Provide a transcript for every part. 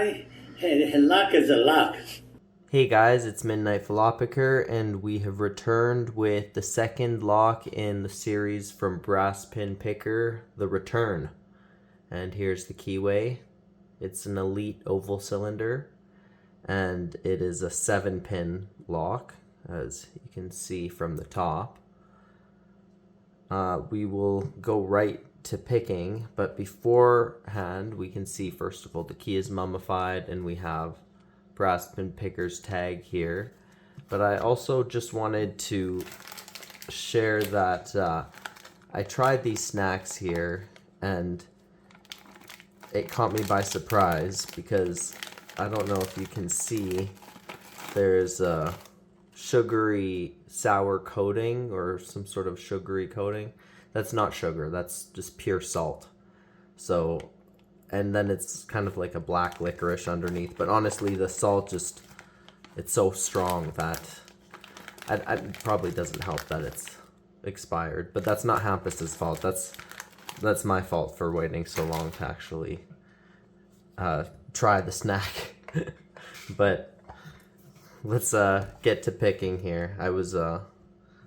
guy, and luck is a luck. Hey guys, it's Midnight Philosopher, and we have returned with the second lock in the series from BrassPinPicker, The Return. And here's the keyway. It's an elite oval cylinder, and it is a 7-pin lock, as you can see from the top. We will go right to picking, but beforehand we can see, first of all, the key is mummified, and we have BrassPinPicker's tag here. But I also just wanted to share that I tried these snacks here and it caught me by surprise, because I don't know if you can see, there's a sugary sour coating or some sort of sugary coating. That's not sugar, that's just pure salt. So, and then it's kind of like a black licorice underneath, but honestly the salt just, it's so strong that it probably doesn't help that it's expired. But that's not Hampus's fault, that's my fault for waiting so long to actually try the snack. But let's get to picking here. I was a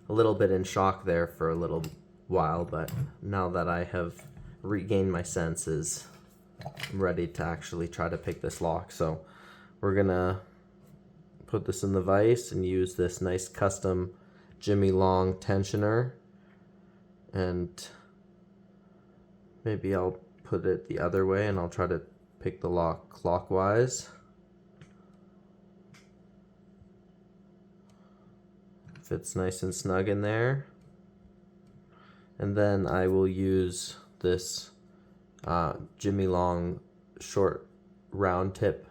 little bit in shock there for a little while, but now that I have regained my senses, I'm ready to actually try to pick this lock. So we're gonna put this in the vise and use this nice custom Jimmy Long tensioner, and maybe I'll put it the other way and I'll try to pick the lock clockwise. Fits nice and snug in there. And then I will use this Jimmy Long short round tip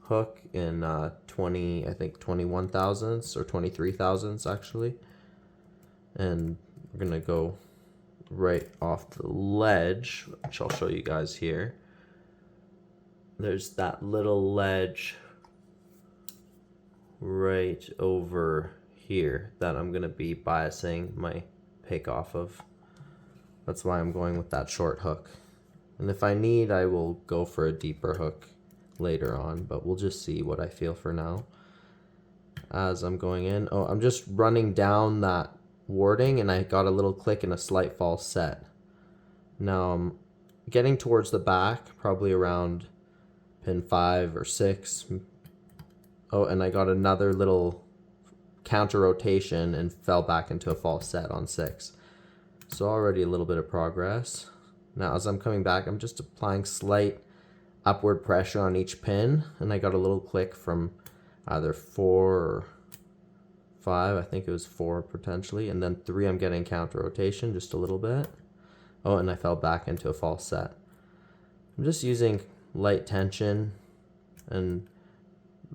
hook in 21 thousandths or 23 thousandths actually. And we're gonna go right off the ledge, which I'll show you guys here. There's that little ledge right over here that I'm gonna be biasing my pick off of. That's why I'm going with that short hook. And if I need, I will go for a deeper hook later on, but we'll just see what I feel for now. As I'm going in, oh, I'm just running down that warding, and I got a little click and a slight false set. Now I'm getting towards the back, probably around pin 5 or 6. Oh, and I got another little counter rotation and fell back into a false set on 6. So already a little bit of progress. Now as I'm coming back, I'm just applying slight upward pressure on each pin, and I got a little click from either 4 or 5. I think it was 4 potentially, and then 3 I'm getting counter rotation just a little bit. Oh, and I fell back into a false set. I'm just using light tension and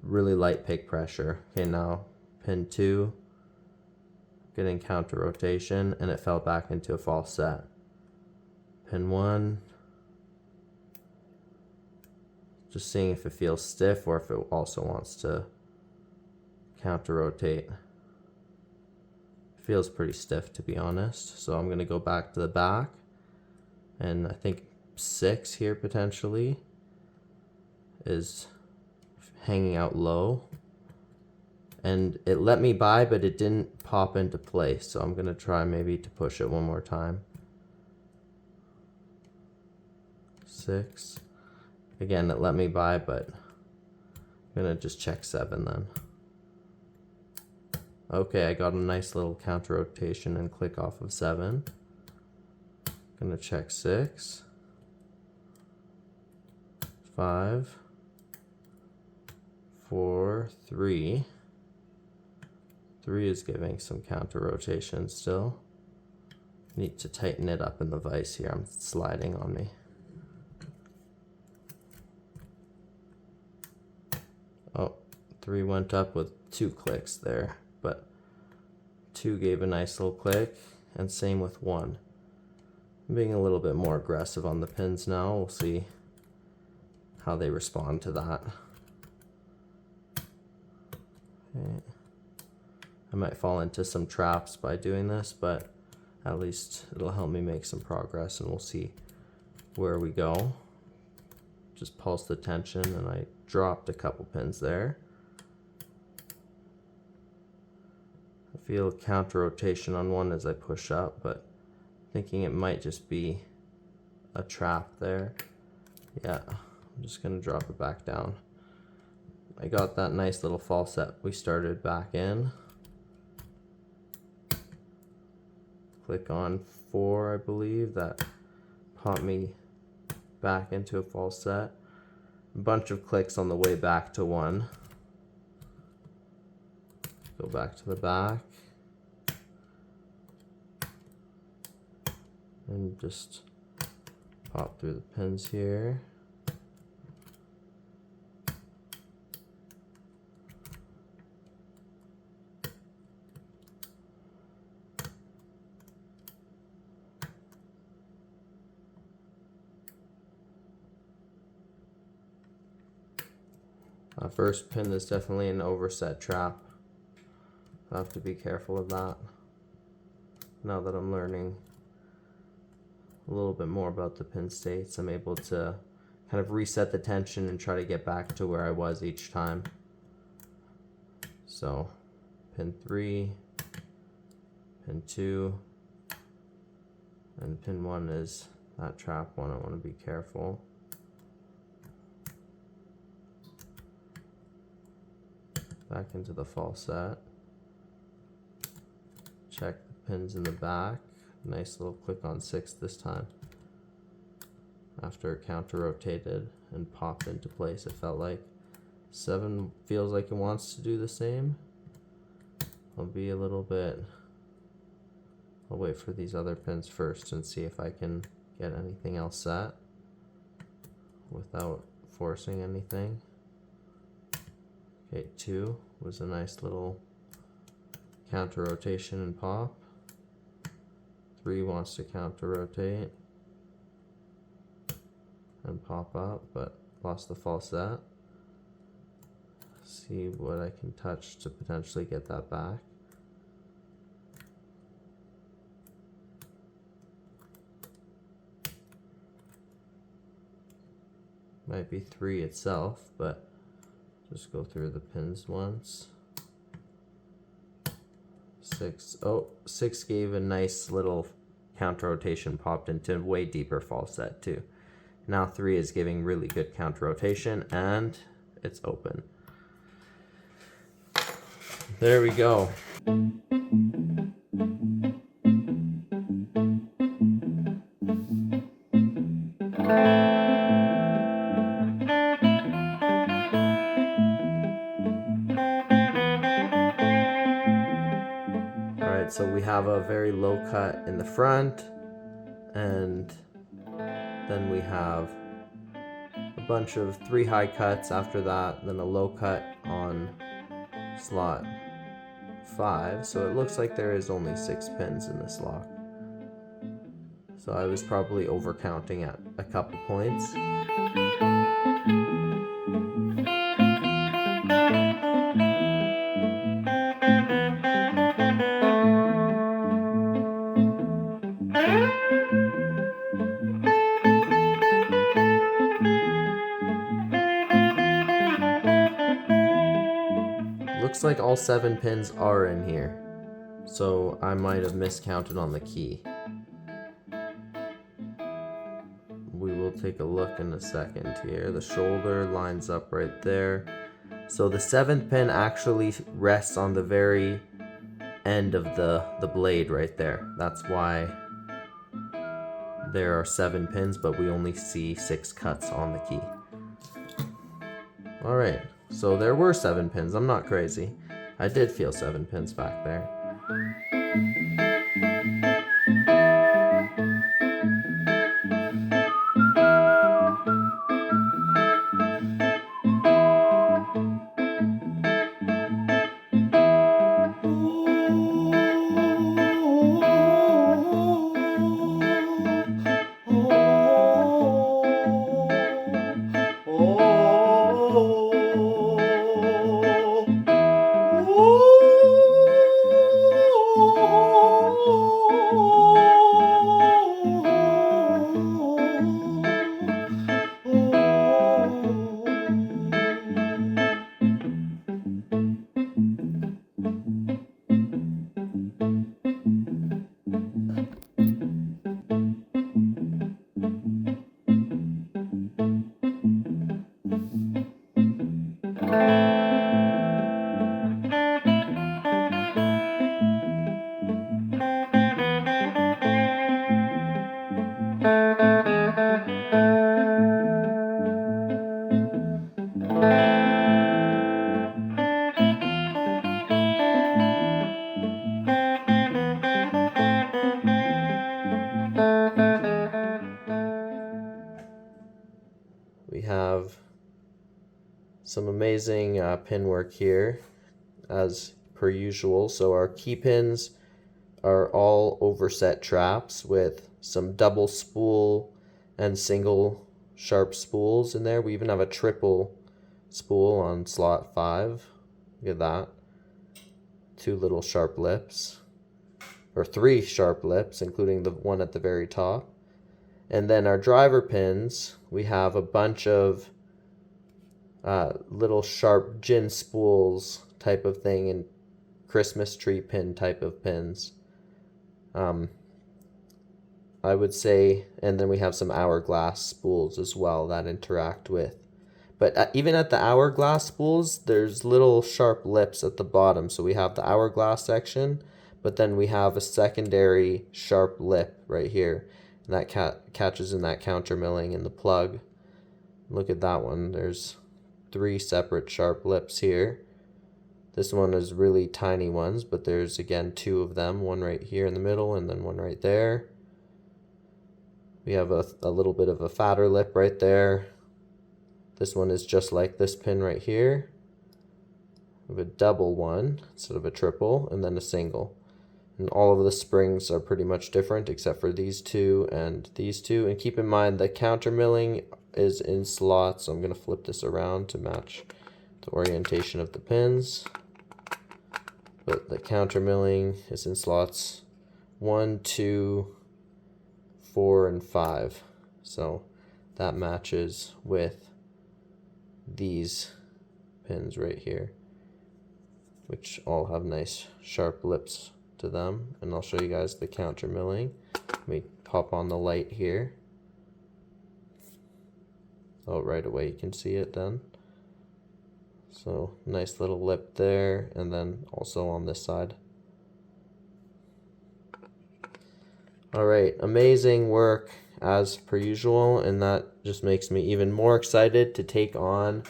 really light pick pressure. Okay, now pin 2, getting counter rotation, and it fell back into a false set. Pin 1, just seeing if it feels stiff or if it also wants to counter rotate. Feels pretty stiff, to be honest. So I'm gonna go back to the back, and I think 6 here potentially is hanging out low. And it let me by, but it didn't pop into place. So I'm gonna try maybe to push it one more time. 6. Again, it let me by, but I'm gonna just check 7 then. Okay, I got a nice little counter rotation and click off of 7. Gonna check 6. 5. 4. 3. 3 is giving some counter rotation still. Need to tighten it up in the vise here. I'm sliding on me. Oh, 3 went up with 2 clicks there, but 2 gave a nice little click, and same with 1. I'm being a little bit more aggressive on the pins now. We'll see how they respond to that. Okay. I might fall into some traps by doing this, but at least it'll help me make some progress, and we'll see where we go. just pulse the tension, and I dropped a couple pins there. I feel counter rotation on one as I push up, but thinking it might just be a trap there. Yeah, I'm just gonna drop it back down. I got that nice little false set we started back in. Click on 4, I believe, that popped me back into a false set. A bunch of clicks on the way back to 1. Go back to the back. And just pop through the pins here. First pin is definitely an overset trap. I have to be careful of that. Now that I'm learning a little bit more about the pin states, I'm able to kind of reset the tension and try to get back to where I was each time. So pin 3, pin 2, and pin 1 is that trap one. I want to be careful. Back into the false set. Check the pins in the back. Nice little click on 6 this time. After it counter rotated and popped into place, it felt like 7 feels like it wants to do the same. I'll be a little bit, I'll wait for these other pins first and see if I can get anything else set without forcing anything. Okay, 2 was a nice little counter rotation and pop. 3 wants to counter rotate and pop up, but lost the false set. See what I can touch to potentially get that back. Might be 3 itself, but just go through the pins once. 6. Oh, 6 gave a nice little counter rotation, popped into way deeper false set too. Now 3 is giving really good counter rotation, and it's open. There we go. Alright, so we have a very low cut in the front, and then we have a bunch of 3 high cuts after that, then a low cut on slot 5. So it looks like there is only 6 pins in this lock. So I was probably overcounting at a couple points. Looks like all 7 pins are in here, so I might have miscounted on the key. We will take a look in a second here. The shoulder lines up right there. So the 7th pin actually rests on the very end of the blade right there. That's why there are 7 pins, but we only see 6 cuts on the key. Alright, so there were 7 pins. I'm not crazy. I did feel 7 pins back there. We have some amazing pin work here as per usual. So our key pins are all overset traps with some double spool and single sharp spools in there. We even have a triple spool on slot 5. Look at that. 2 little sharp lips, or 3 sharp lips, including the one at the very top. And then our driver pins, we have a bunch of little sharp gin spools type of thing and Christmas tree pin type of pins. I would say, and then we have some hourglass spools as well that interact with. But even at the hourglass spools, there's little sharp lips at the bottom. So we have the hourglass section, but then we have a secondary sharp lip right here. And that catches in that counter milling in the plug. Look at that one. There's 3 separate sharp lips here. This one is really tiny ones, but there's again 2 of them. One right here in the middle and then one right there. We have a little bit of a fatter lip right there. This one is just like this pin right here. We have a double one instead of a triple, and then a single. And all of the springs are pretty much different except for these 2 and these 2. And keep in mind the counter milling is in slots, so I'm going to flip this around to match the orientation of the pins. But the counter milling is in slots 1, 2, 4, and 5. So that matches with these pins right here, which all have nice sharp lips to them. And I'll show you guys the counter milling. Let me pop on the light here. Oh, right away you can see it then. So nice little lip there, and then also on this side. Alright, amazing work as per usual, and that just makes me even more excited to take on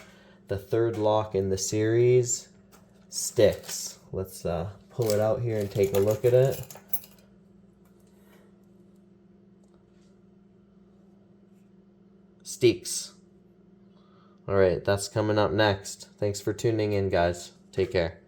the 3rd lock in the series, Styx. Let's pull it out here and take a look at it. Styx. Alright, that's coming up next. Thanks for tuning in, guys. Take care.